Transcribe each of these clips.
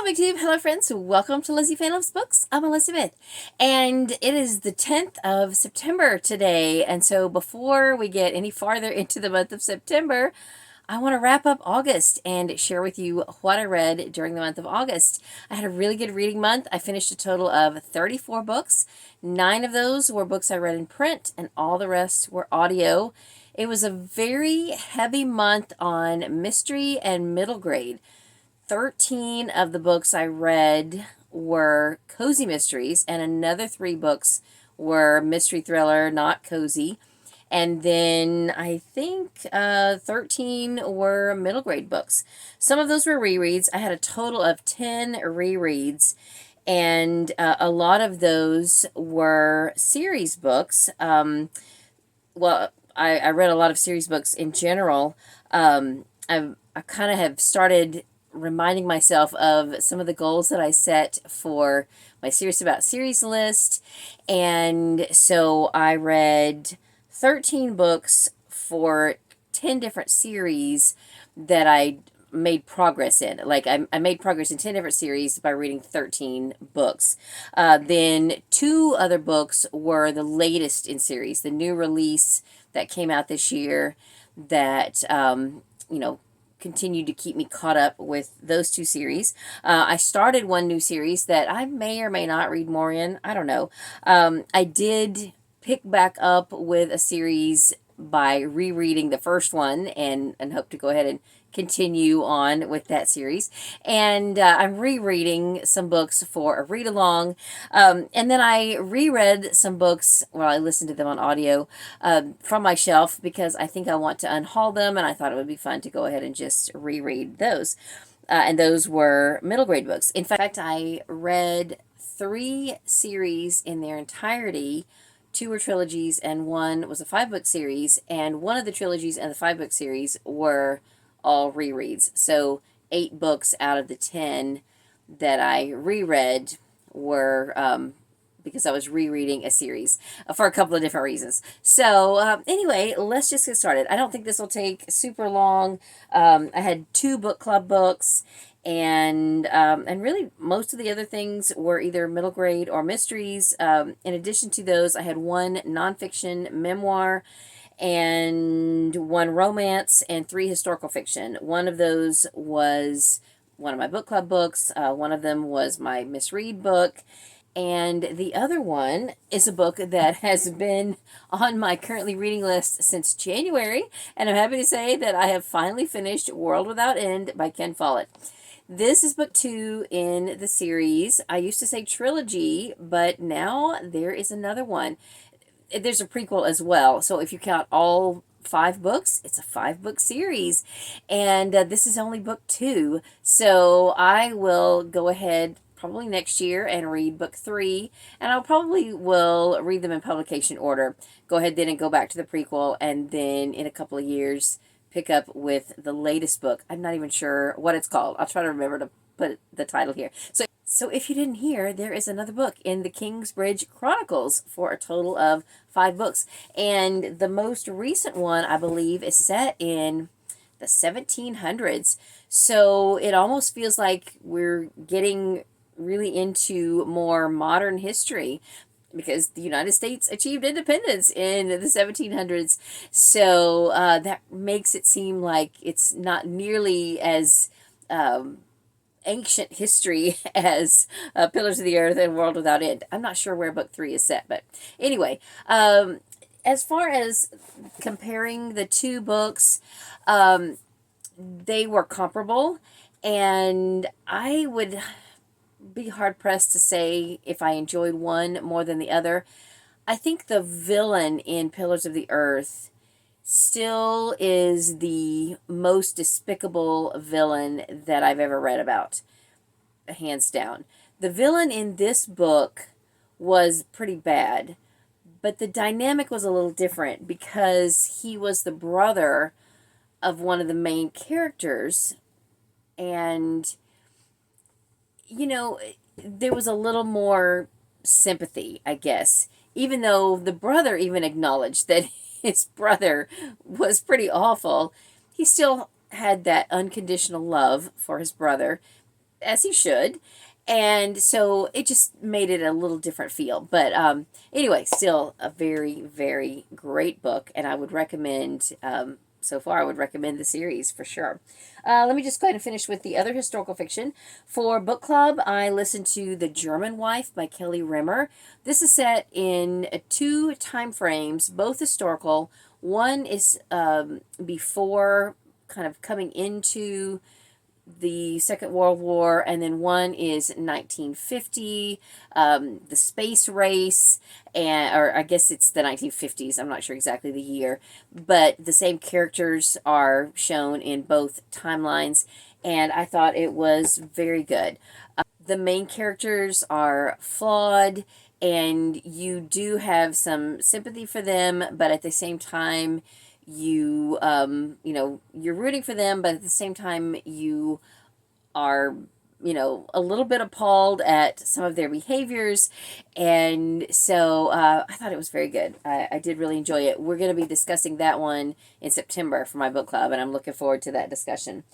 Hello, BookTube. Hello, friends. Welcome to Lizziefaye Loves Books. I'm Elizabeth, and it is the 10th of September today. And so, before we get any farther into the month of September, I want to wrap up August and share with you what I read during the month of August. I had a really good reading month. I finished a total of 34 books. 9 of those were books I read in print, and all the rest were audio. It was a very heavy month on mystery and middle grade. 13 of the books I read were cozy mysteries, and another 3 books were mystery thriller, not cozy. And then I think 13 were middle grade books. Some of those were rereads. I had a total of 10 rereads, and a lot of those were series books. I read a lot of series books in general. I kind of have started reminding myself of some of the goals that I set for my Serious About Series list. And so I read 13 books for 10 different series that I made progress in. Like I made progress in 10 different series by reading 13 books. Then 2 other books were the latest in series, the new release that came out this year that, continued to keep me caught up with those 2 series. I started one new series that I may or may not read more in. I don't know. I did pick back up with a series by rereading the first one and hope to go ahead and continue on with that series. And I'm rereading some books for a read-along. And then I reread some books, I listened to them on audio from my shelf because I think I want to unhaul them, and I thought it would be fun to go ahead and just reread those. And those were middle grade books. In fact, I read 3 series in their entirety. 2 were trilogies, and 1 was a 5-book series, and one of the trilogies and the 5-book series were all rereads. So 8 books out of the 10 that I reread were because I was rereading a series for a couple of different reasons. So anyway, let's just get started. I don't think this will take super long. I had 2 book club books, and really most of the other things were either middle grade or mysteries. In addition to those, I had 1 nonfiction memoir and 1 romance and 3 historical fiction. One of those was one of my book club books. One of them was my misread book. And the other one is a book that has been on my currently reading list since January. And I'm happy to say that I have finally finished World Without End by Ken Follett. This is book 2 in the series. I used to say trilogy, but now there is another one. There's a prequel as well. So if you count all 5 books, it's a 5-book series. And this is only book 2. So I will go ahead probably next year and read book 3. And I'll probably will read them in publication order. Go ahead then and go back to the prequel. And then in a couple of years, pick up with the latest book. I'm not even sure what it's called. I'll try to remember to put the title here. So if you didn't hear, there is another book in the Kingsbridge Chronicles for a total of 5 books. And the most recent one, I believe, is set in the 1700s. So it almost feels like we're getting really into more modern history because the United States achieved independence in the 1700s. So that makes it seem like it's not nearly as ancient history as Pillars of the Earth and World Without End. I'm not sure where book 3 is set, but anyway, as far as comparing the 2 books, they were comparable, and I would be hard-pressed to say if I enjoyed one more than the other. I think the villain in Pillars of the Earth still is the most despicable villain that I've ever read about, hands down. The villain in this book was pretty bad, but the dynamic was a little different because he was the brother of one of the main characters, and there was a little more sympathy, I guess, even though the brother even acknowledged that his brother was pretty awful. He still had that unconditional love for his brother, as he should. And so it just made it a little different feel. But anyway, still a very, very great book. And I would recommend, so far, I would recommend the series for sure. Let me just go ahead and finish with the other historical fiction. For book club, I listened to The German Wife by Kelly Rimmer. This is set in two time frames, both historical. One is before kind of coming into the Second World War, and then one is 1950, the space race, or I guess it's the 1950s, I'm not sure exactly the year, but the same characters are shown in both timelines, and I thought it was very good. The main characters are flawed, and you do have some sympathy for them, but at the same time, you're rooting for them, but at the same time you are, a little bit appalled at some of their behaviors. And so I thought it was very good. I did really enjoy it. We're going to be discussing that one in September for my book club, and I'm looking forward to that discussion.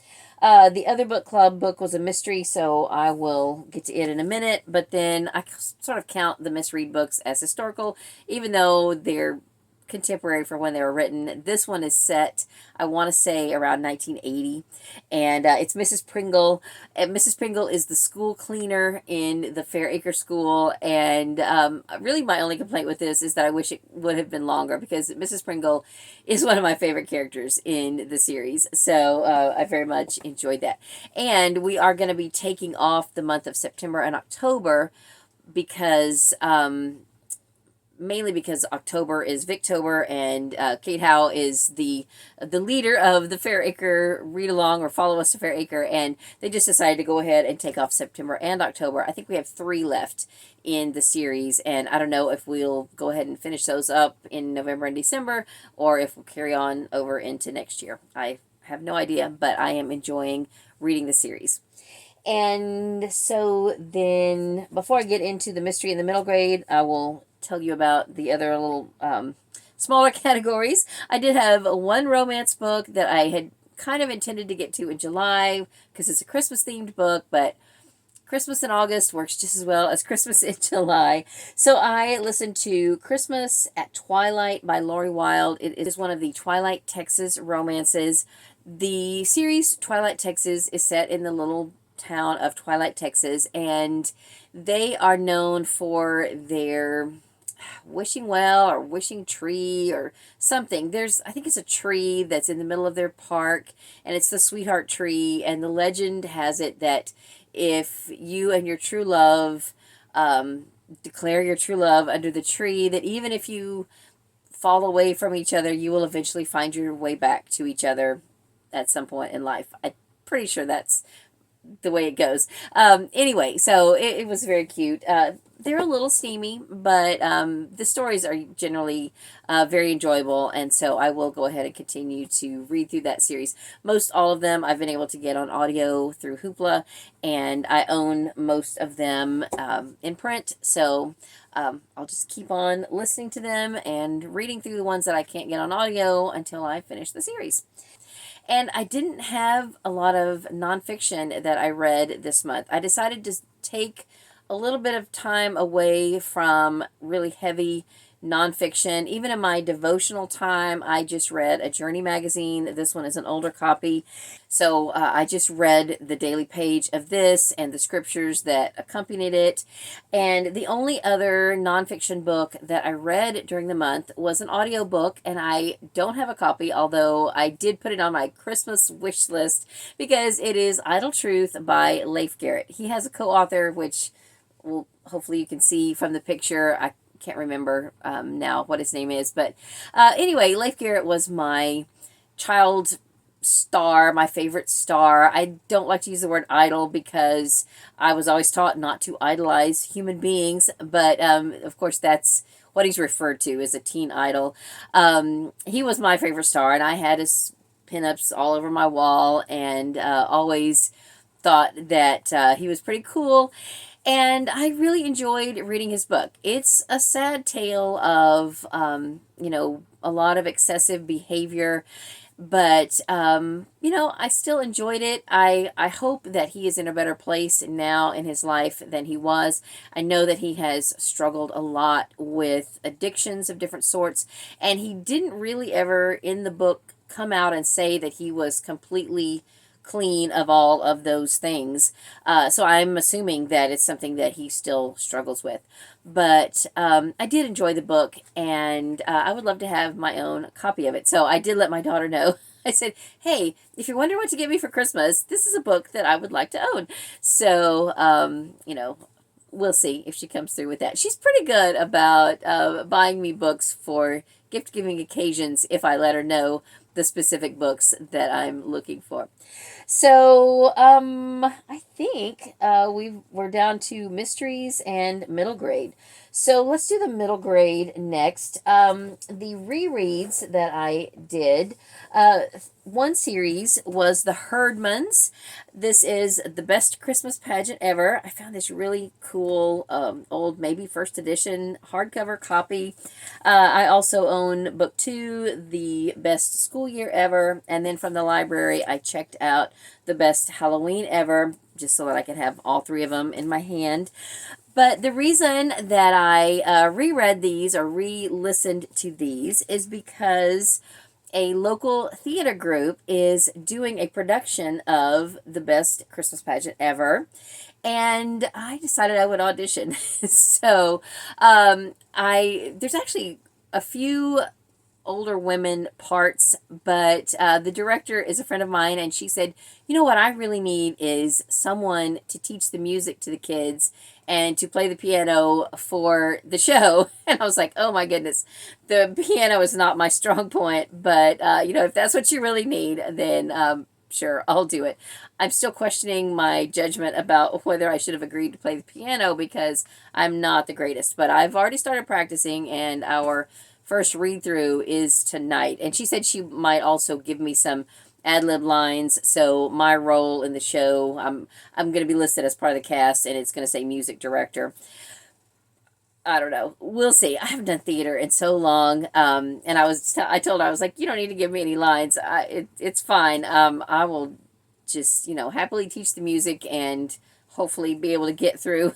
The other book club book was a mystery, so I will get to it in a minute, but then I sort of count the misread books as historical, even though they're contemporary for when they were written. This one is set, I want to say, around 1980, and it's Mrs. Pringle. And Mrs. Pringle is the school cleaner in the Fair Acre School, and really my only complaint with this is that I wish it would have been longer, because Mrs. Pringle is one of my favorite characters in the series, so I very much enjoyed that. And we are going to be taking off the month of September and October because mainly because October is Victober, and Kate Howe is the leader of the Fair Acre Read Along or Follow Us to Fair Acre, and they just decided to go ahead and take off September and October. I think we have 3 left in the series, and I don't know if we'll go ahead and finish those up in November and December, or if we'll carry on over into next year. I have no idea, but I am enjoying reading the series. And so then, before I get into the mystery in the middle grade, I will tell you about the other little smaller categories. I did have one romance book that I had kind of intended to get to in July because it's a Christmas themed book, but Christmas in August works just as well as Christmas in July. So I listened to Christmas at Twilight by Lori Wilde. It is one of the Twilight, Texas romances. The series Twilight, Texas is set in the little town of Twilight, Texas, and they are known for their wishing well or wishing tree or something. I think it's a tree that's in the middle of their park, and it's the sweetheart tree, and the legend has it that if you and your true love declare your true love under the tree, that even if you fall away from each other, you will eventually find your way back to each other at some point in life. I'm pretty sure that's the way it goes. Anyway, so it was very cute. They're a little steamy, but the stories are generally very enjoyable, and so I will go ahead and continue to read through that series. Most all of them I've been able to get on audio through Hoopla, and I own most of them in print, so I'll just keep on listening to them and reading through the ones that I can't get on audio until I finish the series. And I didn't have a lot of nonfiction that I read this month. I decided to take a little bit of time away from really heavy nonfiction. Even in my devotional time, I just read a Journey magazine. This one is an older copy. So I just read the daily page of this and the scriptures that accompanied it. And the only other nonfiction book that I read during the month was an audiobook, and I don't have a copy, although I did put it on my Christmas wish list because it is Idle Truth by Leif Garrett. He has a co-author, which hopefully you can see from the picture. I can't remember now what his name is, but anyway, Leif Garrett was my child star, my favorite star. I don't like to use the word idol because I was always taught not to idolize human beings, but of course that's what he's referred to as a teen idol. He was my favorite star, and I had his pinups all over my wall, and always thought that he was pretty cool. And I really enjoyed reading his book. It's a sad tale of, a lot of excessive behavior, But, I still enjoyed it. I hope that he is in a better place now in his life than he was. I know that he has struggled a lot with addictions of different sorts, and he didn't really ever in the book come out and say that he was completely clean of all of those things. So I'm assuming that it's something that he still struggles with. But I did enjoy the book, and I would love to have my own copy of it. So I did let my daughter know. I said, hey, if you're wondering what to get me for Christmas, this is a book that I would like to own. So, we'll see if she comes through with that. She's pretty good about buying me books for gift giving occasions if I let her know the specific books that I'm looking for. So, I think we're down to mysteries and middle grade. So let's do the middle grade next. The rereads that I did, one series was The Herdmans. This is the best Christmas pageant ever. I found this really cool, old, maybe first edition hardcover copy. I also own book 2, The Best School Year Ever. And then from the library, I checked out The Best Halloween Ever, just so that I could have all 3 of them in my hand. But the reason that I reread these or re-listened to these is because a local theater group is doing a production of The Best Christmas Pageant Ever. And I decided I would audition. So there's actually a few older women parts, but the director is a friend of mine, and she said, you know what I really need is someone to teach the music to the kids and to play the piano for the show. And I was like, oh my goodness, the piano is not my strong point, but if that's what you really need, then sure, I'll do it. I'm still questioning my judgment about whether I should have agreed to play the piano because I'm not the greatest, but I've already started practicing, and our first read through is tonight. And she said she might also give me some ad lib lines. So my role in the show, I'm going to be listed as part of the cast, and it's going to say music director. I don't know. We'll see. I haven't done theater in so long. And I told her, I was like, you don't need to give me any lines. It's fine. I will just, happily teach the music and hopefully be able to get through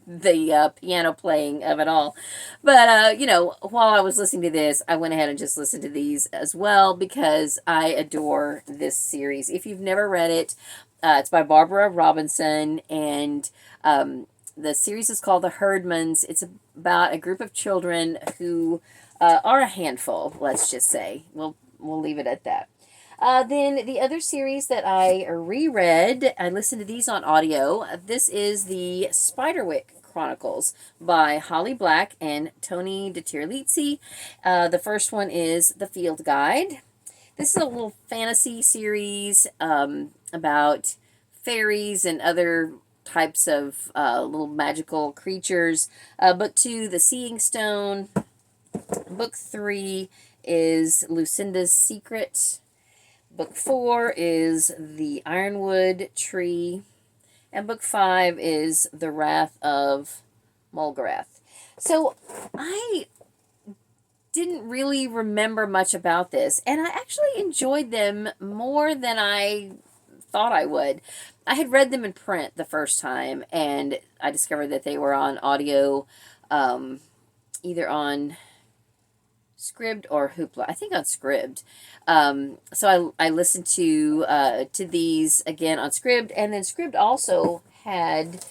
the piano playing of it all. But, while I was listening to this, I went ahead and just listened to these as well because I adore this series. If you've never read it, it's by Barbara Robinson, and the series is called The Herdmans. It's about a group of children who are a handful, let's just say. We'll leave it at that. Then the other series that I reread, I listened to these on audio. This is the Spiderwick Chronicles by Holly Black and Tony DiTerlizzi. The first one is The Field Guide. This is a little fantasy series about fairies and other types of little magical creatures. Book 2, The Seeing Stone. Book 3 is Lucinda's Secret. Book 4 is The Ironwood Tree. And book 5 is The Wrath of Mulgarath. So I didn't really remember much about this, and I actually enjoyed them more than I thought I would. I had read them in print the first time, and I discovered that they were on audio, either on Scribd or Hoopla. I think on Scribd. So I listened to these again on Scribd, and then Scribd also had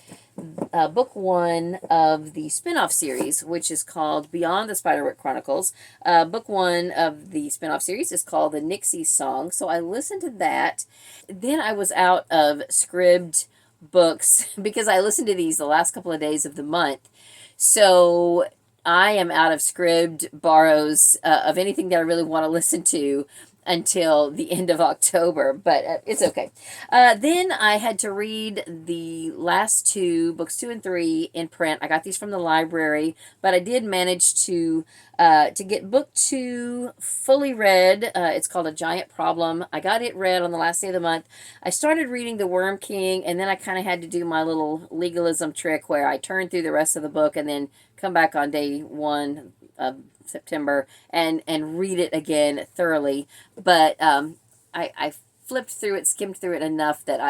book 1 of the spin-off series, which is called Beyond the Spiderwick Chronicles. Book 1 of the spin-off series is called The Nixie Song. So I listened to that. Then I was out of Scribd books because I listened to these the last couple of days of the month. So I am out of Scribd borrows of anything that I really want to listen to until the end of October, but it's okay. Then I had to read the last 2, books 2 and 3 in print. I got these from the library, but I did manage to get book 2 fully read. It's called A Giant Problem. I got it read on the last day of the month. I started reading The Worm King, and then I kind of had to do my little legalism trick where I turned through the rest of the book and then come back on day 1 of September and read it again thoroughly. But I flipped through it, skimmed through it enough that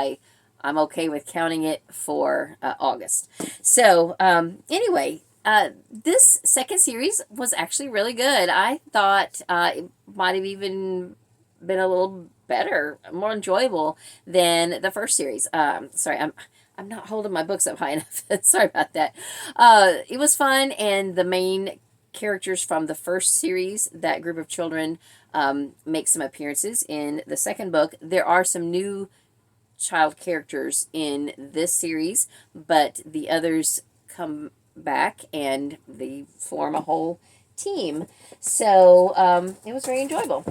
I'm okay with counting it for August. So anyway, this second series was actually really good. I thought it might have even been a little better, more enjoyable than the first series. Sorry, I'm not holding my books up high enough. Sorry about that. It was fun, and the main characters from the first series, that group of children, make some appearances in the second book. There are some new child characters in this series, but the others come back and they form a whole team. So it was very enjoyable.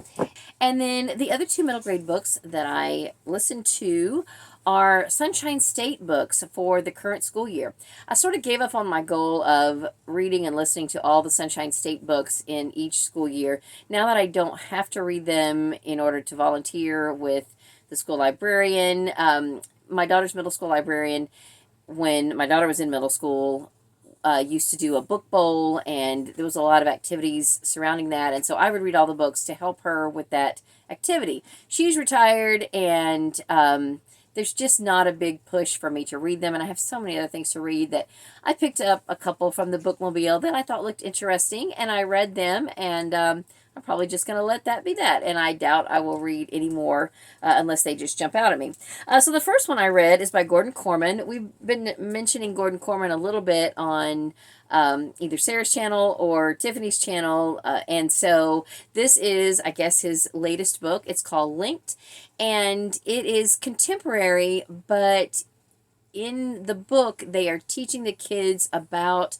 And then the other two middle grade books that I listened to are Sunshine State books for the current school year. I sort of gave up on my goal of reading and listening to all the Sunshine State books in each school year. Now that I don't have to read them in order to volunteer with the school librarian, my daughter's middle school librarian, when my daughter was in middle school, used to do a book bowl, and there was a lot of activities surrounding that, and so I would read all the books to help her with that activity. She's retired, and there's just not a big push for me to read them, and I have so many other things to read that I picked up a couple from the bookmobile that I thought looked interesting, and I read them, and I'm probably just going to let that be that, and I doubt I will read any more unless they just jump out at me. So the first one I read is by Gordon Corman. We've been mentioning Gordon Corman a little bit on either Sarah's channel or Tiffany's channel, and so this is, I guess, his latest book. It's called Linked, and it is contemporary, but in the book they are teaching the kids about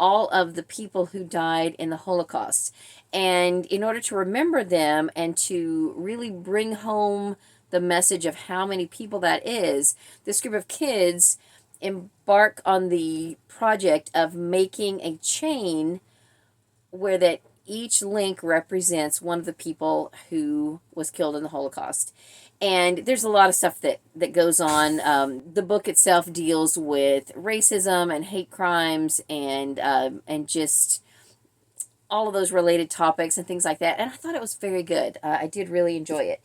all of the people who died in the Holocaust. And in order to remember them and to really bring home the message of how many people that is, this group of kids embark on the project of making a chain where that each link represents one of the people who was killed in the Holocaust. And there's a lot of stuff that goes on. The book itself deals with racism and hate crimes and just all of those related topics and things like that. And I thought it was very good. I did really enjoy it.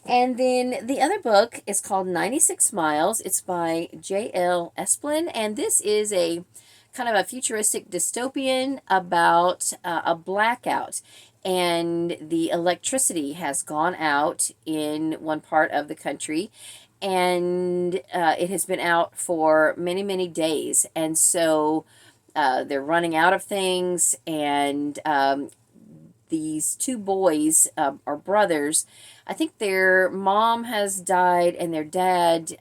And then the other book is called 96 Miles. It's by J.L. Esplin. And this is a kind of a futuristic dystopian about a blackout. And the electricity has gone out in one part of the country. And it has been out for many, many days. And so they're running out of things, and these two boys are brothers. I think their mom has died, and their dad,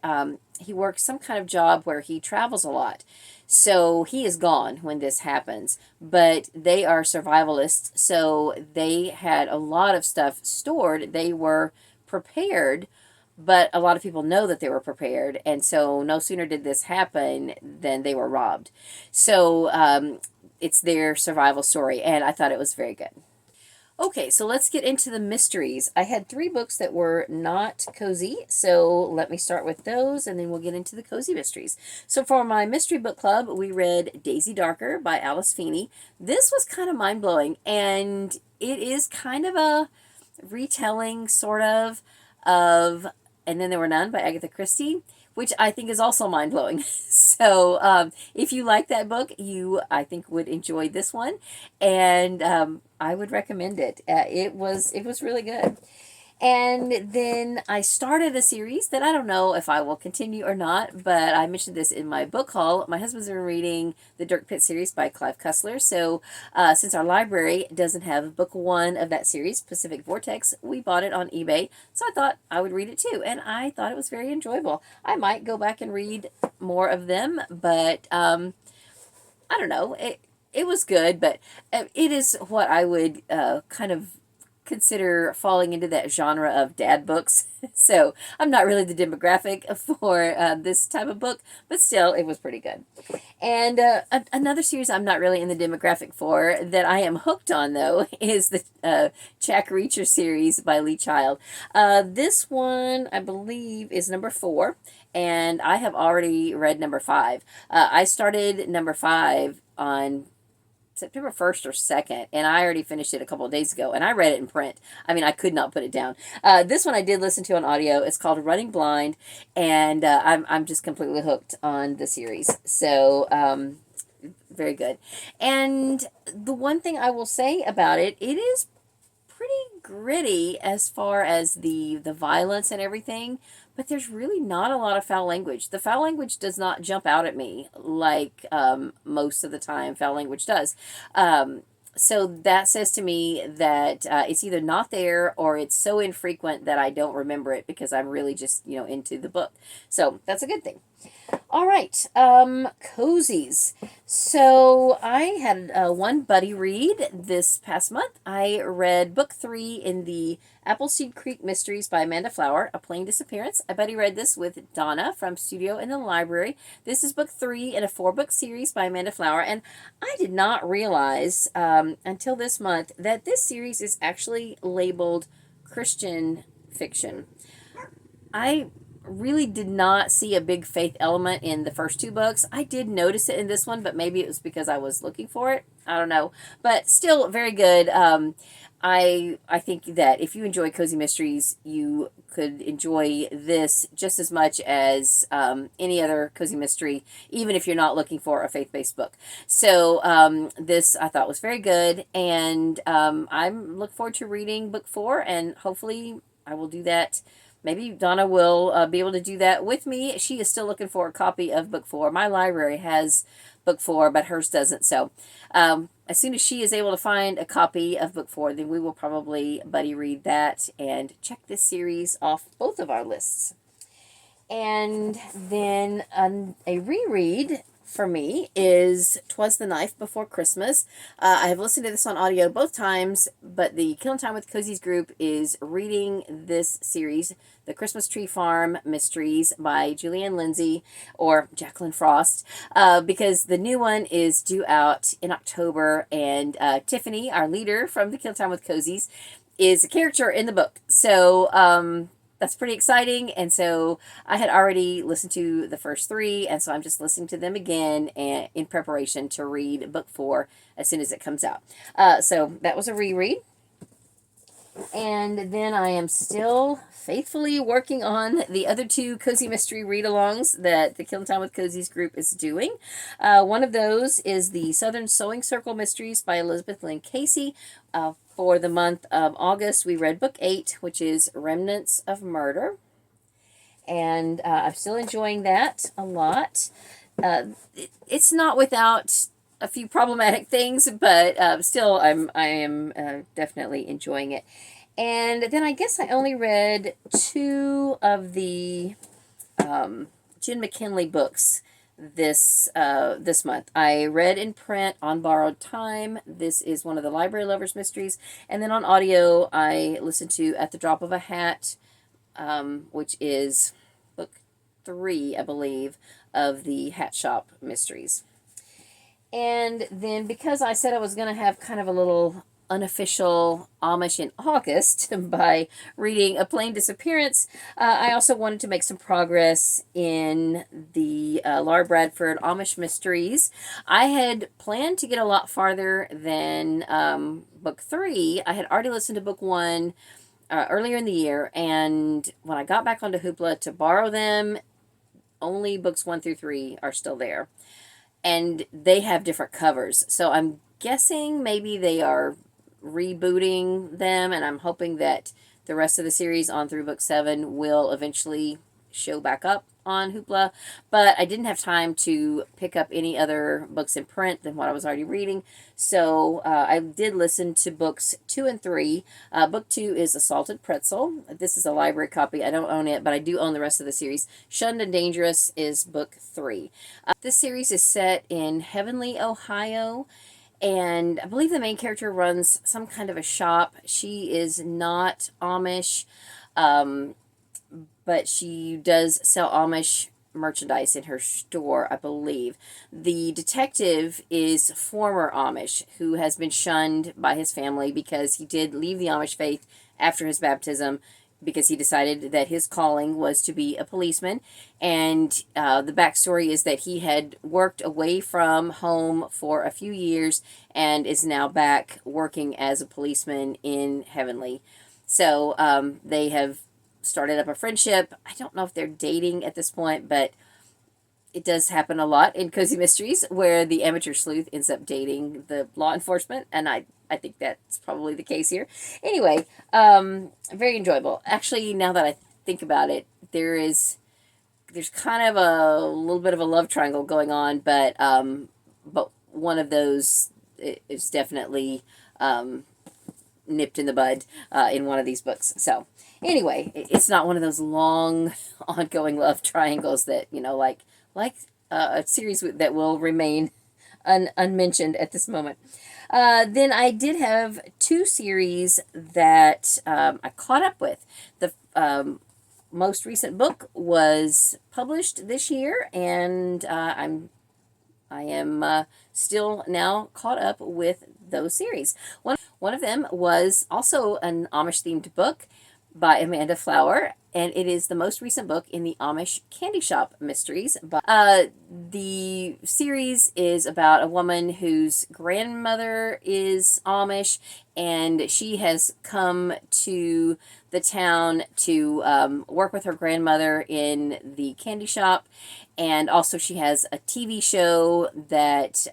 he works some kind of job where he travels a lot. So he is gone when this happens, but they are survivalists, so they had a lot of stuff stored. They were prepared, but a lot of people know that they were prepared, and so no sooner did this happen than they were robbed. So it's their survival story, and I thought it was very good. Okay, so let's get into the mysteries. I had 3 books that were not cozy, so let me start with those, and then we'll get into the cozy mysteries. So for my mystery book club, we read Daisy Darker by Alice Feeney. This was kind of mind-blowing, and it is kind of a retelling, sort of And Then There Were None by Agatha Christie, which I think is also mind-blowing. So if you like that book, you, I think, would enjoy this one. And I would recommend it. It was really good. And then I started a series that I don't know if I will continue or not, but I mentioned this in my book haul. My husband's been reading the Dirk Pitt series by Clive Cussler. So since our library doesn't have book 1 of that series, Pacific Vortex, we bought it on eBay. So I thought I would read it too, and I thought it was very enjoyable. I might go back and read more of them, but I don't know. It was good, but it is what I would kind of consider falling into that genre of dad books. So I'm not really the demographic for this type of book, but still, it was pretty good. And another series I'm not really in the demographic for that I am hooked on, though, is the Jack Reacher series by Lee Child. This one, I believe, is number 4, and I have already read number 5. I started number 5 on September 1st or 2nd, and I already finished it a couple of days ago, and I read it in print. I mean, I could not put it down. This one I did listen to on audio. It's called Running Blind, and I'm just completely hooked on the series. So, very good. And the one thing I will say about it, it is pretty gritty as far as the violence and everything, but there's really not a lot of foul language. The foul language does not jump out at me like most of the time foul language does. So that says to me that it's either not there or it's so infrequent that I don't remember it because I'm really just, into the book. So that's a good thing. All right, cozies. So I had one buddy read this past month. I read book 3 in the Appleseed Creek Mysteries by Amanda Flower, A Plain Disappearance. A buddy read this with Donna from Studio in the Library. This is book 3 in a 4-book series by Amanda Flower, and I did not realize until this month that this series is actually labeled Christian fiction. I really did not see a big faith element in the first 2 books. I did notice it in this one, but maybe it was because I was looking for it. I don't know. But still very good. I think that if you enjoy cozy mysteries, you could enjoy this just as much as any other cozy mystery, even if you're not looking for a faith-based book. So this I thought was very good, and I look forward to reading book 4, and hopefully I will do that. Maybe Donna will be able to do that with me. She is still looking for a copy of book 4. My library has book 4, but hers doesn't. So as soon as she is able to find a copy of book 4, then we will probably buddy read that and check this series off both of our lists. And then a reread for me is 'Twas the Knife Before Christmas. I have listened to this on audio both times, but the Killing Time with Cozies group is reading this series, The Christmas Tree Farm Mysteries by Julianne Lindsay, or Jacqueline Frost, because the new one is due out in October, and Tiffany, our leader from the Killing Time with Cozies, is a character in the book. So that's pretty exciting, and so I had already listened to the first 3, and so I'm just listening to them again and in preparation to read book 4 as soon as it comes out. So that was a reread. And then I am still faithfully working on the other 2 cozy mystery read-alongs that the Killing Time with Cozies group is doing. One of those is the Southern Sewing Circle Mysteries by Elizabeth Lynn Casey. For the month of August, we read book 8, which is Remnants of Murder. And I'm still enjoying that a lot. It's not without a few problematic things, but still I am definitely enjoying it. And then I guess I only read 2 of the Jen McKinley books this month. I read in print On Borrowed Time. This is one of the Library Lovers Mysteries. And then on audio, I listened to At the Drop of a Hat, which is book 3, I believe, of the Hat Shop Mysteries. And then because I said I was going to have kind of a little unofficial Amish in August by reading A Plain Disappearance, I also wanted to make some progress in the Laura Bradford Amish Mysteries. I had planned to get a lot farther than book 3. I had already listened to book 1 earlier in the year, and when I got back onto Hoopla to borrow them, only books 1 through 3 are still there. And they have different covers. So I'm guessing maybe they are rebooting them, and I'm hoping that the rest of the series on through book 7 will eventually show back up on Hoopla. But I didn't have time to pick up any other books in print than what I was already reading. So I did listen to books 2 and 3. Book 2 is A Salted Pretzel. This is a library copy. I don't own it, but I do own the rest of the series. Shunned and Dangerous is book 3. This series is set in Heavenly, Ohio. And I believe the main character runs some kind of a shop. She is not Amish, but she does sell Amish merchandise in her store, I believe. The detective is former Amish who has been shunned by his family because he did leave the Amish faith after his baptism because he decided that his calling was to be a policeman. And the backstory is that he had worked away from home for a few years and is now back working as a policeman in Heavenly. So they have started up a friendship. I don't know if they're dating at this point, but it does happen a lot in cozy mysteries where the amateur sleuth ends up dating the law enforcement, and I think that's probably the case here. Anyway, very enjoyable. Actually, now that I think about it, there's kind of a little bit of a love triangle going on, but one of those is definitely nipped in the bud in one of these books. So anyway, it's not one of those long ongoing love triangles that, like a series that will remain unmentioned at this moment. Then I did have two series that I caught up with. The most recent book was published this year, and I am still now caught up with those series. One of them was also an Amish-themed book by Amanda Flower, and it is the most recent book in the Amish Candy Shop Mysteries. The series is about a woman whose grandmother is Amish, and she has come to the town to work with her grandmother in the candy shop. And also she has a TV show that,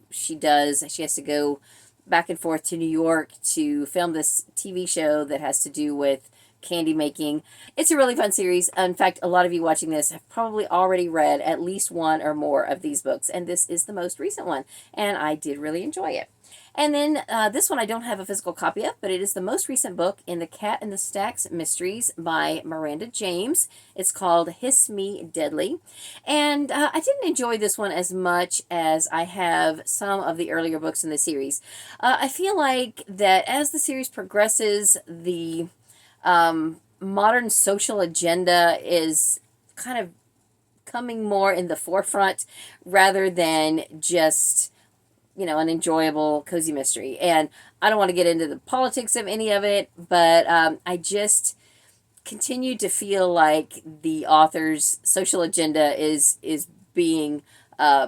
she does. She has to go back and forth to New York to film this TV show that has to do with candy making. It's a really fun series. In fact, a lot of you watching this have probably already read at least one or more of these books, and this is the most recent one, and I did really enjoy it. And then this one I don't have a physical copy of, but it is the most recent book in the Cat in the Stacks Mysteries by Miranda James. It's called Hiss Me Deadly. And I didn't enjoy this one as much as I have some of the earlier books in the series. I feel like that as the series progresses, the modern social agenda is kind of coming more in the forefront rather than just an enjoyable cozy mystery. And I don't want to get into the politics of any of it, but I just continue to feel like the author's social agenda is being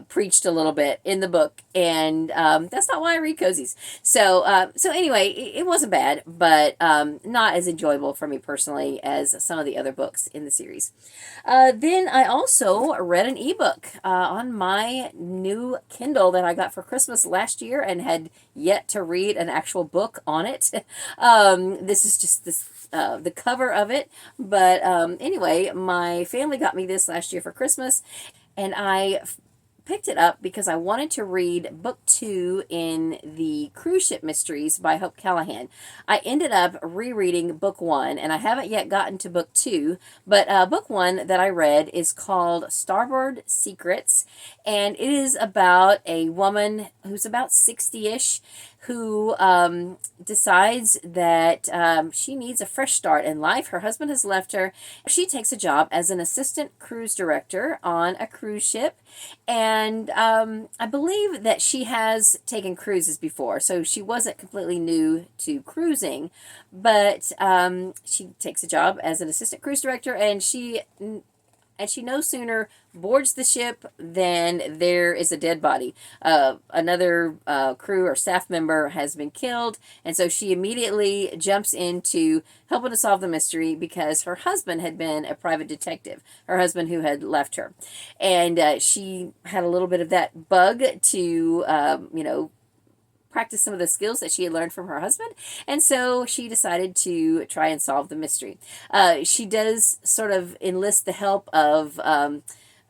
preached a little bit in the book, and that's not why I read cozies. So anyway, it wasn't bad, but not as enjoyable for me personally as some of the other books in the series. Then I also read an ebook on my new Kindle that I got for Christmas last year and had yet to read an actual book on it. This is just the cover of it, but anyway, my family got me this last year for Christmas, and I picked it up because I wanted to read book 2 in the Cruise Ship Mysteries by Hope Callahan. I ended up rereading book 1, and I haven't yet gotten to book 2, but book 1 that I read is called Starboard Secrets, and it is about a woman who's about 60-ish who decides that she needs a fresh start in life. Her husband has left her. She takes a job as an assistant cruise director on a cruise ship, and I believe that she has taken cruises before, so she wasn't completely new to cruising, but she takes a job as an assistant cruise director, and she no sooner boards the ship than there is a dead body. Another crew or staff member has been killed, and so she immediately jumps into helping to solve the mystery because her husband had been a private detective, her husband who had left her. And she had a little bit of that bug to, practice some of the skills that she had learned from her husband, and so she decided to try and solve the mystery. She does sort of enlist the help of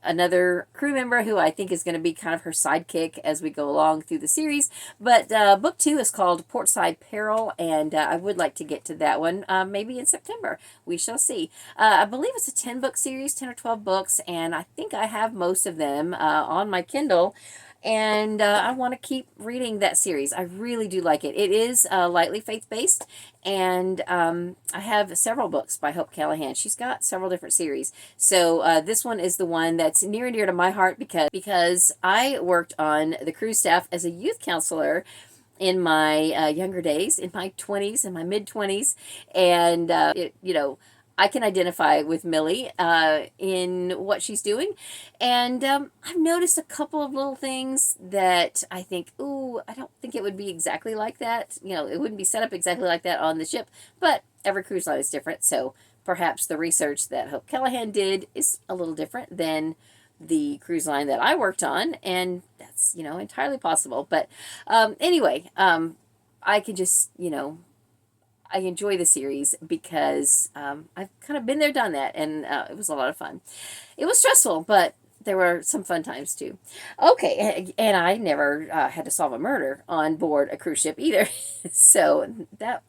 another crew member who I think is going to be kind of her sidekick as we go along through the series, but book 2 is called Portside Peril, and I would like to get to that one maybe in September. We shall see. I believe it's a 10-book series, 10 or 12 books, and I think I have most of them on my Kindle. And I want to keep reading that series. I really do like it. It is lightly faith-based, and I have several books by Hope Callahan. She's got several different series. So this one is the one that's near and dear to my heart because I worked on the cruise staff as a youth counselor in my younger days, in my 20s, in my mid-20s, and I can identify with Millie in what she's doing. And I've noticed a couple of little things that I think, ooh, I don't think it would be exactly like that. It wouldn't be set up exactly like that on the ship, but every cruise line is different. So perhaps the research that Hope Callahan did is a little different than the cruise line that I worked on, and that's, entirely possible. But anyway, I could just, I enjoy the series because I've kind of been there, done that, and it was a lot of fun. It was stressful, but there were some fun times too. Okay, and I never had to solve a murder on board a cruise ship either. So that,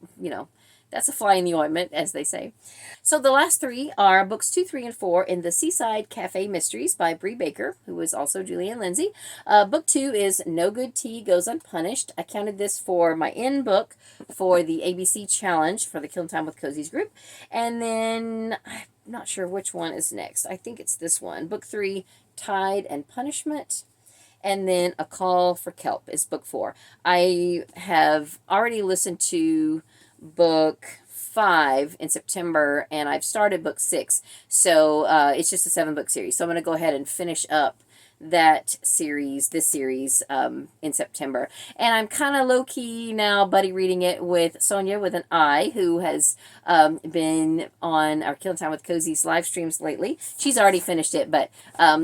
that's a fly in the ointment, as they say. So the last three are books 2, 3, and 4 in the Seaside Cafe Mysteries by Bree Baker, who was also Julie and Lindsay. Book 2 is No Good Tea Goes Unpunished. I counted this for my in book for the ABC Challenge for the Killing Time with Cozies group. And then I'm not sure which one is next. I think it's this one. Book 3, Tide and Punishment. And then A Call for Kelp is book 4. I have already listened to book 5 in September, and I've started book 6. So it's just a 7-book series. So I'm going to go ahead and finish up this series, in September. And I'm kind of low-key now buddy reading it with Sonia with an I, who has been on our Killing Time with Cozies live streams lately. She's already finished it, but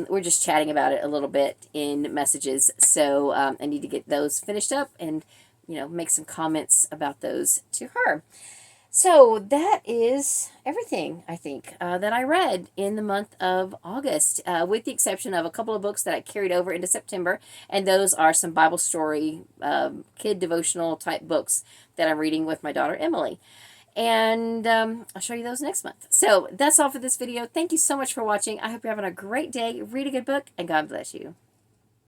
we're just chatting about it a little bit in messages. So I need to get those finished up and, make some comments about those to her. So that is everything, I think, that I read in the month of August, with the exception of a couple of books that I carried over into September, and those are some Bible story, kid devotional type books that I'm reading with my daughter Emily. And I'll show you those next month. So that's all for this video. Thank you so much for watching. I hope you're having a great day. Read a good book, and God bless you.